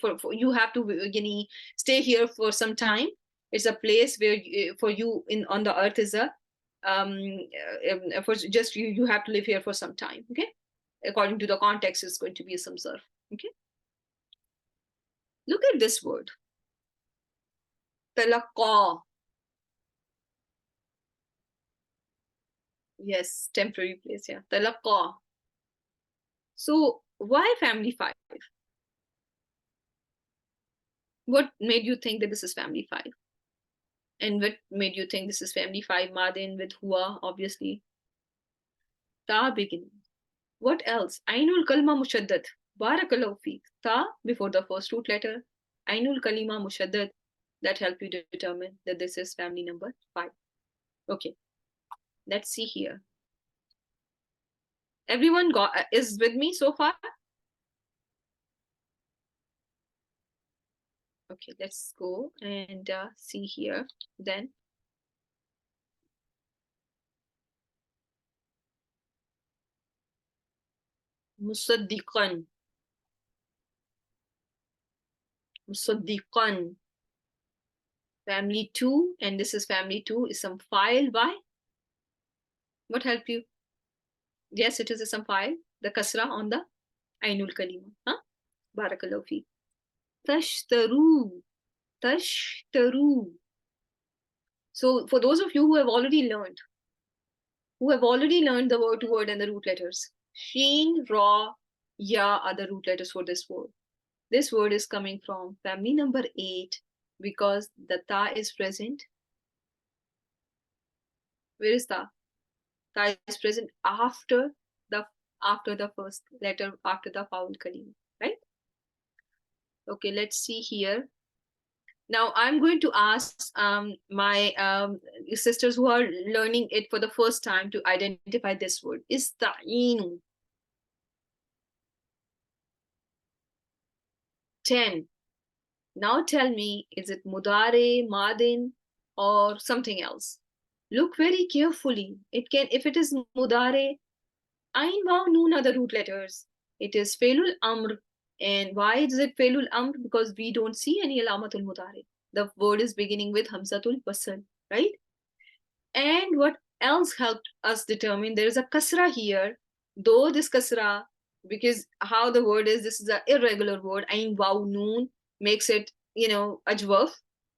for you have to stay here for some time. It's a place where for you on the earth is a for just you have to live here for some time, okay? According to the context, it's going to be ism zarf, okay? Look at this word, talaqqa. Yes, temporary place, yeah. Talaqqa. So why family 5? What made you think that this is family 5? And what made you think this is family 5? Madin with huwa, obviously. Ta beginning. What else? Ainul kalma mushaddad. Barakallahu feek. Ta before the first root letter. Ainul kalima mushaddad. That help you determine that this is family number 5. Okay. Let's see here. Everyone is with me so far? Okay, let's go and see here then. Musaddiqan. Musaddiqan. Family 2, and this is family 2, is some file by? What helped you? Yes, it is some file. The kasra on the Ainul Kalima. Huh? Barakallahu fi. Tashtaru. Tashtaru. So for those of you who have already learned the word to word and the root letters, Sheen, Ra, Ya are the root letters for this word. This word is coming from family number 8 because the ta is present. Where is ta? Ta is present after the first letter, after the foul kalima, right? Okay, let's see here. Now I'm going to ask my sisters who are learning it for the first time to identify this word. Ista'inu. 10. Now tell me, is it mudare, madin, or something else? Look very carefully. It can, if it is mudare, ain, waw, noon are the root letters. It is failul amr. And why is it failul amr? Because we don't see any alamatul mudare. The word is beginning with hamzatul wasl, right? And what else helped us determine there is a kasra here, though this kasra, because how the word is, this is an irregular word, ain, waw, noon makes it, ajwaf,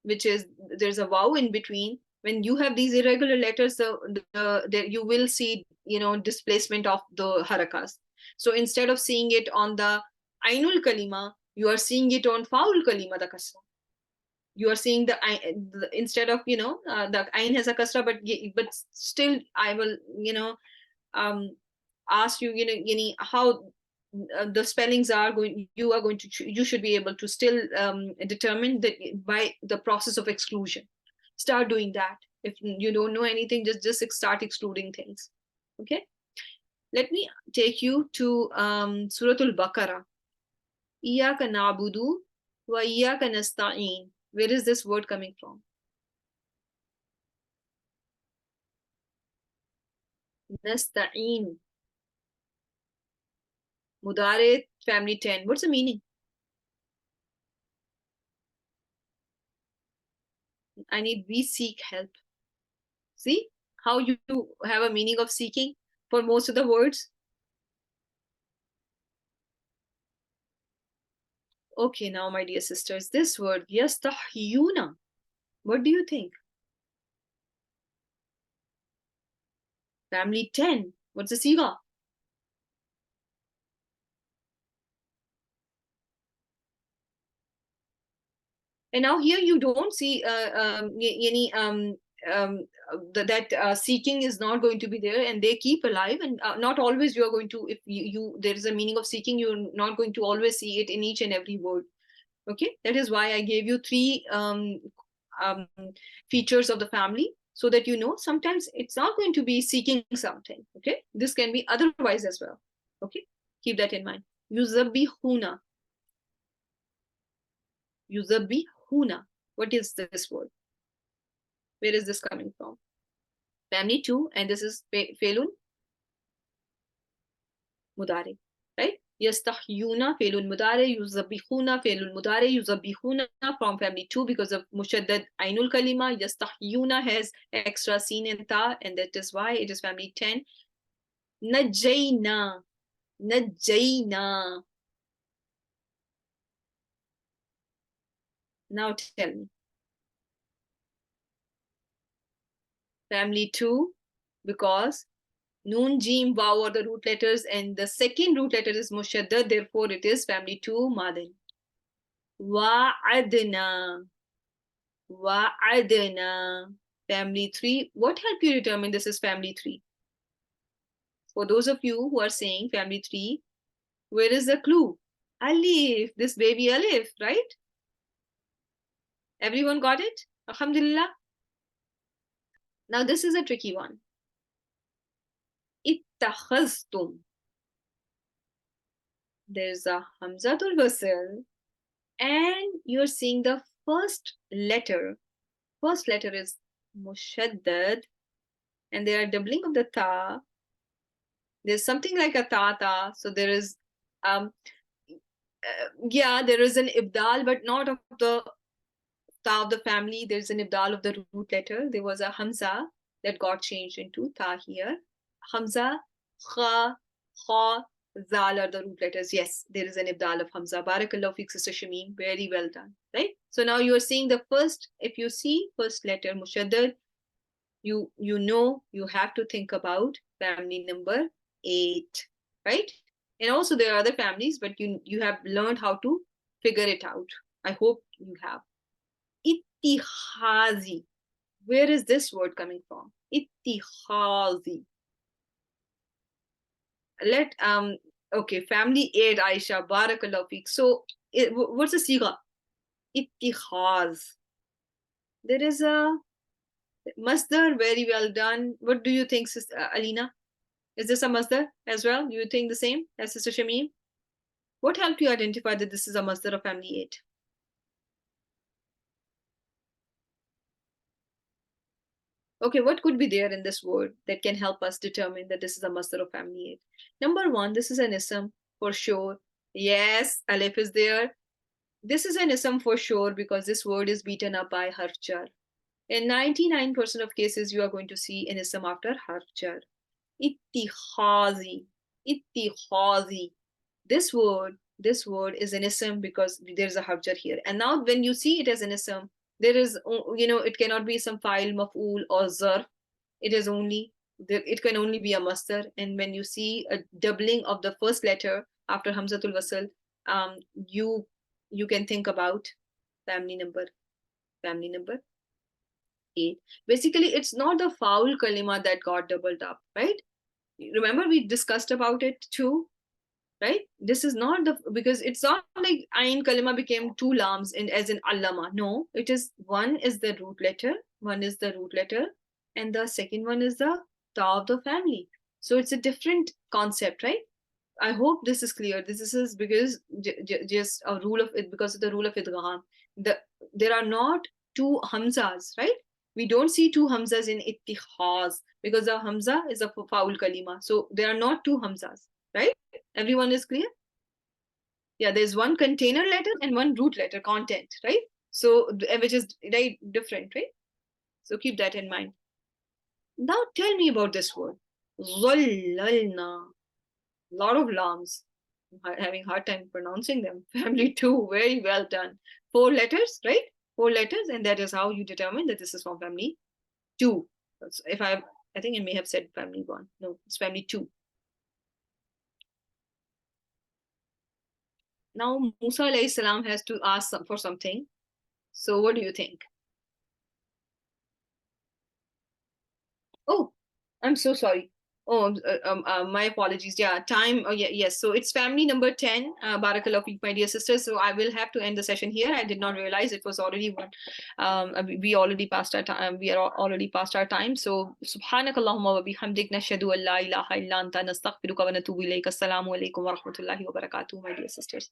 which is there's a waw in between. When you have these irregular letters, you will see, displacement of the harakas. So instead of seeing it on the ainul kalima, you are seeing it on faul kalima, the kasra. You are seeing the instead of the ain has a kasra, but still I will ask you how the spellings are going. You should be able to still determine that by the process of exclusion. Start doing that. If you don't know anything, just start excluding things. Okay, let me take you to Suratul Baqarah. Iyaka na'budu Wa iyyaka nasta'in. Where is this word coming from? Nasta'in. Mudare, family 10. What's the meaning? I need we seek help. See how you have a meaning of seeking for most of the words? Okay, now, my dear sisters, this word, yastahyuna. What do you think? Family 10. What's the siga? And now here you don't see any that seeking is not going to be there, and they keep alive, and not always you are going to, if you there is a meaning of seeking, you're not going to always see it in each and every word. Okay, that is why I gave you three um, features of the family, so that you know sometimes it's not going to be seeking something. Okay, this can be otherwise as well. Okay, keep that in mind. Yuzabihuna. Yuzabihuna. What is this word? Where is this coming from? Family 2, and this is Felun Mudare, right? Yastahyuna, Felun Mudare, Yuzabihuna, Felun Mudare, Yuzabihuna from family 2 because of Mushaddad Ainul Kalima. Yastahyuna has extra sin and ta, and that is why it is family 10. Najayna, Najayna. Now tell me. Family 2, because Noon, Jim, Waw are the root letters, and the second root letter is Mushaddad, therefore it is family 2, Madin. Wa'adna. Wa'adna. Family 3. What helped you determine this is family 3? For those of you who are saying family 3, where is the clue? Alif, this baby Alif, right? Everyone got it? Alhamdulillah. Now this is a tricky one. Ittakhaztum. There's a Hamzatul Wasl, and you're seeing the first letter. First letter is Mushaddad, and they are doubling of the ta. There's something like a ta, so there is yeah, there is an ibdal, but not of the ta of the family. There's an ibdal of the root letter. There was a hamza that got changed into ta here. Hamza, kha, kha, zal are the root letters. Yes, there is an ibdal of hamza. Barakallahu feek, Sister Shameen. Very well done. Right? So now you are seeing the first, if you see first letter mushaddad, you know you have to think about family number 8, right? And also there are other families, but you have learned how to figure it out. I hope you have. Ittihazi. Where is this word coming from? Ittihazi. Okay, family 8, Aisha, barakallahu feek. So what's the siga? Ittihaz. There is a masdar. Very well done. What do you think, Sister Alina? Is this a masdar as well? Do you think the same as Sister Shameen? What helped you identify that this is a masdar of family 8? Okay, what could be there in this word that can help us determine that this is a masdar of family 8? Number 1, this is an ism for sure. Yes, alif is there. This is an ism for sure because this word is beaten up by harf jar. In 99% of cases, you are going to see an ism after harf jar. Ittihazi. Ittihazi. This word is an ism because there's a harf jar here. And now when you see it as an ism, there is, it cannot be some file, maf'ul or zarf. It is only, it can only be a masdar. And when you see a doubling of the first letter after Hamzatul Wasl, you can think about family number 8. Basically, it's not the foul kalima that got doubled up, right? Remember we discussed about it too, right? This is not because it's not like ain kalima became 2 lams as in allama. No, it is one is the root letter, and the second one is the ta of the family. So it's a different concept, right? I hope this is clear. This is because just a rule of it, because of the rule of idgham. There are not two hamzas, right? We don't see two hamzas in ittikhaz because the hamza is a foul kalima. So there are not two hamzas, right? Everyone is clear? Yeah, there's one container letter and one root letter, content, right? So which is right different, right? So keep that in mind. Now tell me about this word. Zallalna. Lot of lams. Having hard time pronouncing them. Family two, very well done. Four letters, right? Four letters, and that is how you determine that this is from family two. If I think I may have said family one. No, it's family two. Now Musa alayhi salam has to ask for something. So what do you think? Oh, I'm so sorry. Oh, my apologies. Yeah, time. Oh, yeah, yes. So it's family number 10. Barakallah feek, my dear sisters. So I will have to end the session here. I did not realize it was already one. We already passed our time. We are already past our time. So subhanakallahumma wa bihamdik nashhadu an la ilaha illa anta nastaghfiruka wa natubu ilayk. Assalamu alaikum wa rahmatullahi wa barakatuh, my dear sisters.